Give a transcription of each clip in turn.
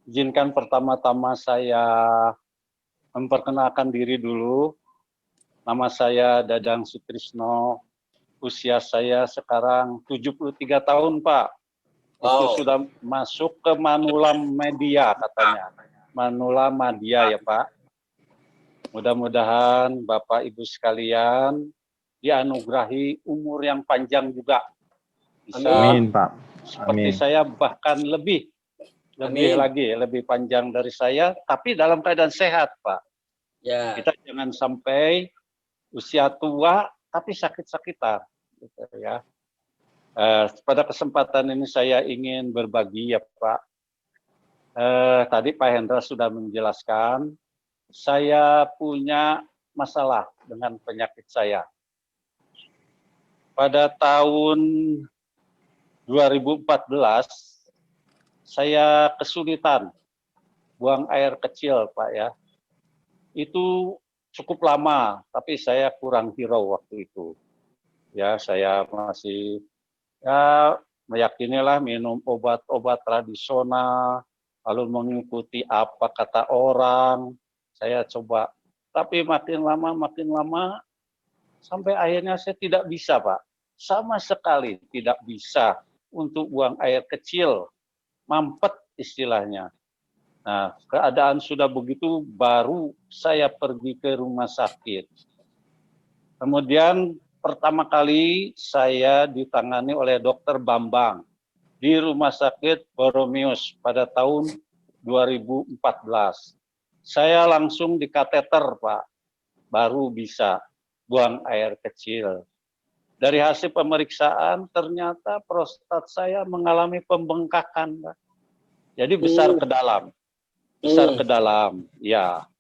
Izinkan pertama-tama saya memperkenalkan diri dulu. Nama saya Dadang Sutrisno. Usia saya sekarang 73 tahun, Pak. Itu sudah masuk ke Manula Media katanya. Manula Media ya, Pak. Mudah-mudahan Bapak Ibu sekalian dianugerahi umur yang panjang juga. Bisa Amin, Pak. seperti Amin. saya, bahkan lebih lagi, lebih panjang dari saya, tapi dalam keadaan sehat, Pak. Ya. Kita jangan sampai usia tua tapi sakit-sakitan, gitu ya. Pada kesempatan ini saya ingin berbagi ya Pak. Tadi Pak Hendra sudah menjelaskan, saya punya masalah dengan penyakit saya. Pada tahun 2014, saya kesulitan buang air kecil, Pak ya. Itu cukup lama, tapi saya kurang hirau waktu itu. Ya, saya masih meyakinilah minum obat-obat tradisional, lalu mengikuti apa kata orang. Saya coba, tapi makin lama, sampai akhirnya saya tidak bisa, Pak. Sama sekali tidak bisa untuk buang air kecil, mampet istilahnya. Nah, keadaan sudah begitu, baru saya pergi ke rumah sakit. Kemudian pertama kali saya ditangani oleh Dokter Bambang di Rumah Sakit Boromius pada tahun 2014. Saya langsung dikateter, Pak, baru bisa buang air kecil. Dari hasil pemeriksaan ternyata prostat saya mengalami pembengkakan, Pak. Jadi besar ke dalam. Ya.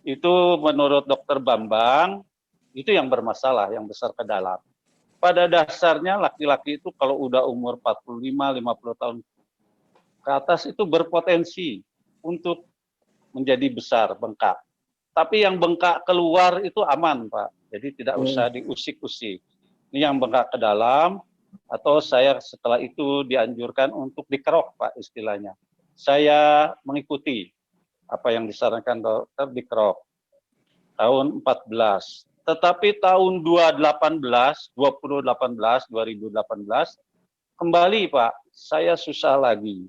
Itu menurut Dokter Bambang, itu yang bermasalah, yang besar ke dalam. Pada dasarnya laki-laki itu kalau udah umur 45-50 tahun ke atas itu berpotensi untuk menjadi besar, bengkak. Tapi yang bengkak keluar itu aman, Pak. Jadi tidak usah diusik-usik. Ini yang bengkak ke dalam, atau saya setelah itu dianjurkan untuk dikerok, Pak, istilahnya. Saya mengikuti apa yang disarankan dokter, dikerok. Tahun 14. Tetapi tahun 2018, kembali Pak, saya susah lagi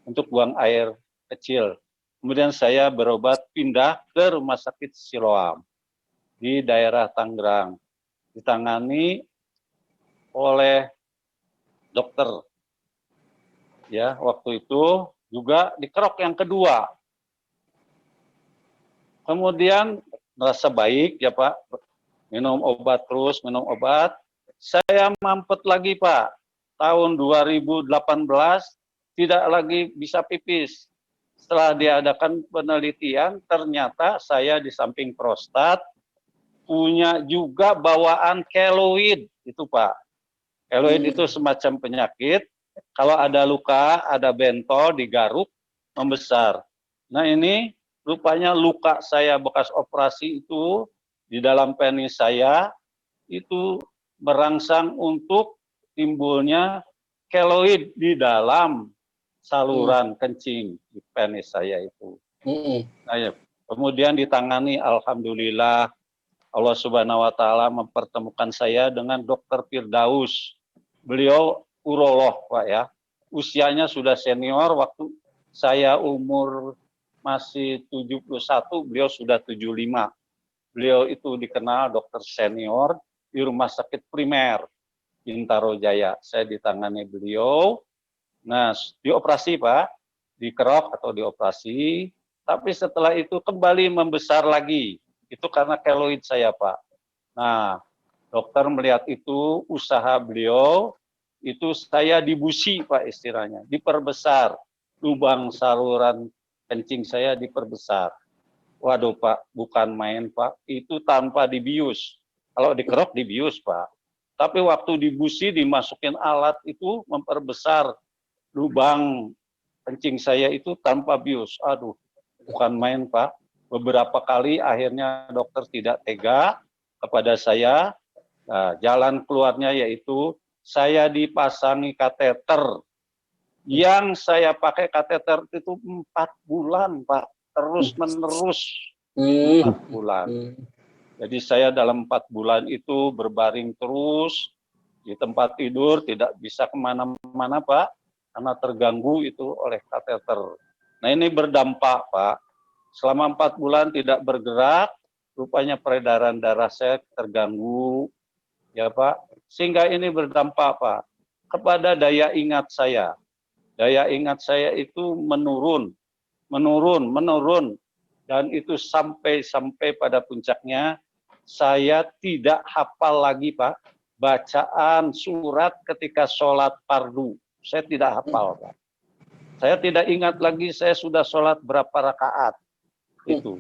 untuk buang air kecil. Kemudian saya berobat pindah ke Rumah Sakit Siloam di daerah Tangerang. Ditangani oleh dokter. Ya, waktu itu juga dikerok yang kedua. Kemudian merasa baik ya Pak, minum obat terus, minum obat. Saya mampet lagi Pak, tahun 2018 tidak lagi bisa pipis. Setelah diadakan penelitian, ternyata saya di samping prostat punya juga bawaan keloid itu Pak. Keloid itu semacam penyakit, kalau ada luka, ada bentol, digaruk, membesar. Nah ini rupanya luka saya bekas operasi itu di dalam penis saya itu merangsang untuk timbulnya keloid di dalam saluran kencing di penis saya itu. Nah, ya. Kemudian ditangani, alhamdulillah Allah Subhanahu wa taala mempertemukan saya dengan Dokter Firdaus. Beliau urolog, Pak ya. Usianya sudah senior, waktu saya umur masih 71, beliau sudah 75. Beliau itu dikenal dokter senior di Rumah Sakit Primer Bintaro Jaya. Saya ditangani beliau. Nah, dioperasi Pak, dikerok atau dioperasi, tapi setelah itu kembali membesar lagi. Itu karena keloid saya Pak. Nah, dokter melihat itu, usaha beliau, itu saya dibusi Pak istilahnya, diperbesar. Lubang saluran kencing saya diperbesar. Waduh Pak, bukan main Pak, itu tanpa dibius. Kalau dikerok dibius Pak. Tapi waktu dibusi, dimasukin alat itu memperbesar lubang kencing saya itu tanpa bius. Aduh, bukan main Pak. Beberapa kali akhirnya dokter tidak tega kepada saya. Nah, jalan keluarnya yaitu saya dipasangi kateter Yang saya pakai kateter itu 4 bulan, Pak. Terus menerus 4 bulan. Jadi saya dalam 4 bulan itu berbaring terus di tempat tidur, tidak bisa kemana-mana, Pak, karena terganggu itu oleh kateter. Nah ini berdampak, Pak. Selama 4 bulan tidak bergerak, rupanya peredaran darah saya terganggu, ya Pak. Sehingga ini berdampak, Pak, kepada daya ingat saya. Daya ingat saya itu menurun, dan itu sampai pada puncaknya saya tidak hafal lagi, Pak, bacaan surat ketika sholat fardu. Saya tidak hafal, Pak. Saya tidak ingat lagi saya sudah sholat berapa rakaat. Itu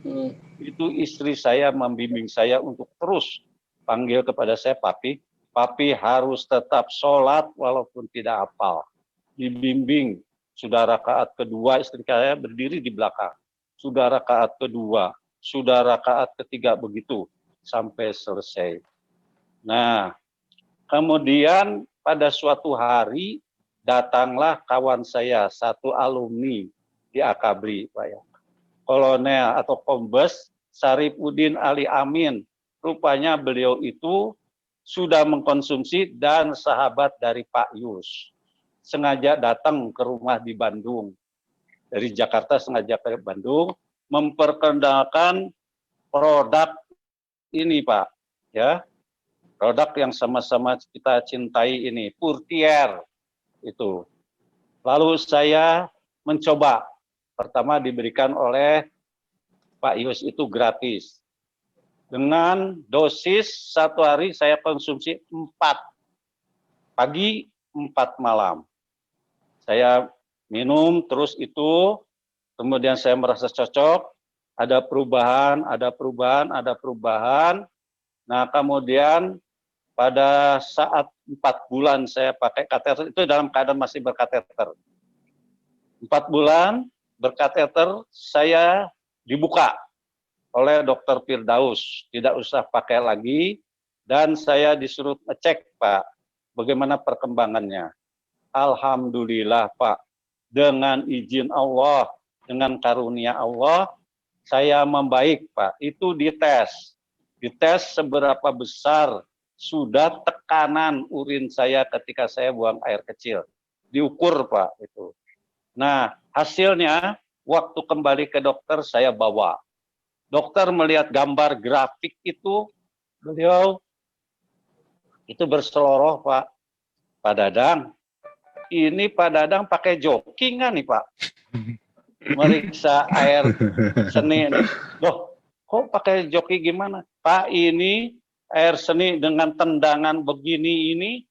istri saya membimbing saya untuk terus panggil kepada saya, papi harus tetap sholat walaupun tidak hafal. Dibimbing, sudah rakaat kedua istri saya berdiri di belakang, sudah rakaat kedua, sudah rakaat ketiga, begitu sampai selesai. Nah, kemudian pada suatu hari datanglah kawan saya, satu alumni di Akabri, Pak ya, Kolonel atau Kombes Saripudin Ali Amin. Rupanya beliau itu sudah mengkonsumsi dan sahabat dari Pak Yus. Sengaja datang ke rumah di Bandung, dari Jakarta sengaja ke Bandung, memperkenalkan produk ini, Pak, ya, produk yang sama-sama kita cintai ini, Purtier itu. Lalu saya mencoba, pertama diberikan oleh Pak Yus itu gratis, dengan dosis 1 hari saya konsumsi 4 pagi, 4 malam. Saya minum terus itu, kemudian saya merasa cocok, ada perubahan. Nah kemudian pada saat 4 bulan saya pakai kateter, itu dalam keadaan masih berkateter. 4 bulan berkateter, saya dibuka oleh Dr. Firdaus, tidak usah pakai lagi, dan saya disuruh ngecek, Pak, bagaimana perkembangannya. Alhamdulillah, Pak, dengan izin Allah, dengan karunia Allah, saya membaik, Pak. Itu dites seberapa besar sudah tekanan urin saya ketika saya buang air kecil. Diukur, Pak, itu. Nah, hasilnya waktu kembali ke dokter saya bawa. Dokter melihat gambar grafik itu, beliau itu berseloroh, Pak Dadang. Ini Pak Dadang pakai joki nggak nih, Pak? Meriksa air seni nih. Loh, kok pakai joki gimana? Pak, ini air seni dengan tendangan begini ini,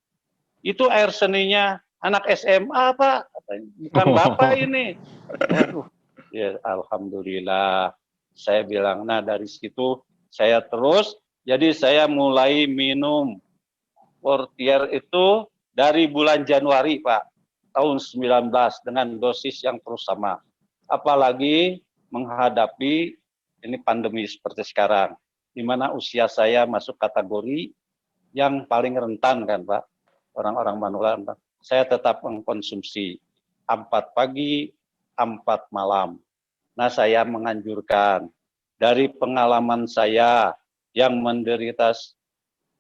itu air seninya anak SMA, Pak. Bukan Bapak ini. Waduh, ya alhamdulillah. Saya bilang, nah dari situ saya terus, jadi saya mulai minum Purtier itu dari bulan Januari, Pak, tahun 19 dengan dosis yang terus sama. Apalagi menghadapi ini pandemi seperti sekarang, di mana usia saya masuk kategori yang paling rentan kan, Pak, orang-orang manula. Saya tetap mengkonsumsi 4 pagi, 4 malam. Nah, saya menganjurkan dari pengalaman saya yang menderita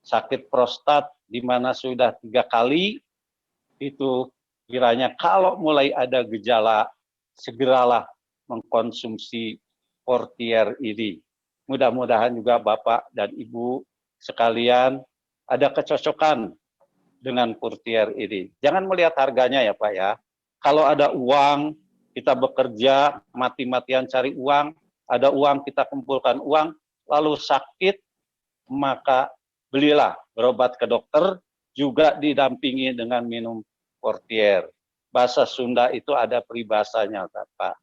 sakit prostat, di mana sudah 3 kali, itu kiranya kalau mulai ada gejala, segeralah mengkonsumsi Purtier ini. Mudah-mudahan juga Bapak dan Ibu sekalian ada kecocokan dengan Purtier ini. Jangan melihat harganya ya Pak ya. Kalau ada uang, kita bekerja, mati-matian cari uang, ada uang, kita kumpulkan uang, lalu sakit, maka belilah, berobat ke dokter, juga didampingi dengan minum Purtier. Bahasa Sunda itu ada peribahasanya, Pak.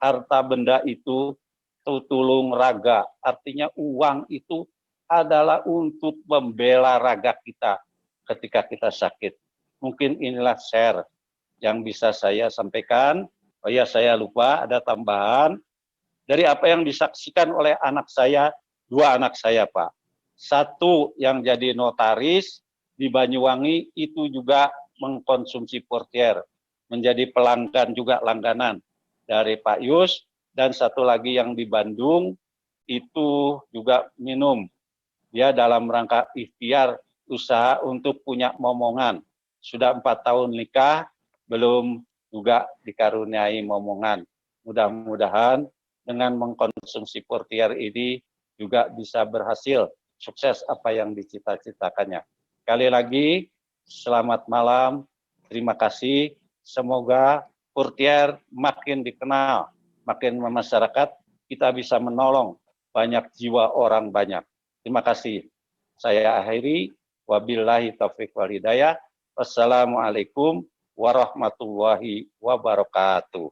Harta benda itu tutulung raga, artinya uang itu adalah untuk membela raga kita ketika kita sakit. Mungkin inilah share yang bisa saya sampaikan. Oh ya, saya lupa ada tambahan dari apa yang disaksikan oleh anak saya, 2 anak saya, Pak. Satu yang jadi notaris di Banyuwangi itu juga mengkonsumsi Purtier. menjadi pelanggan juga langganan dari Pak Yus, dan satu lagi yang di Bandung itu juga minum. Dia dalam rangka ikhtiar usaha untuk punya momongan. Sudah 4 tahun nikah, belum juga dikaruniai momongan. Mudah-mudahan dengan mengkonsumsi Portier ini juga bisa berhasil, sukses apa yang dicita-citakannya. Sekali lagi, selamat malam, terima kasih. Semoga Portier makin dikenal, makin masyarakat, kita bisa menolong banyak jiwa orang banyak. Terima kasih. Saya akhiri. Wabillahi taufiq wal hidayah. Wassalamualaikum warahmatullahi wabarakatuh.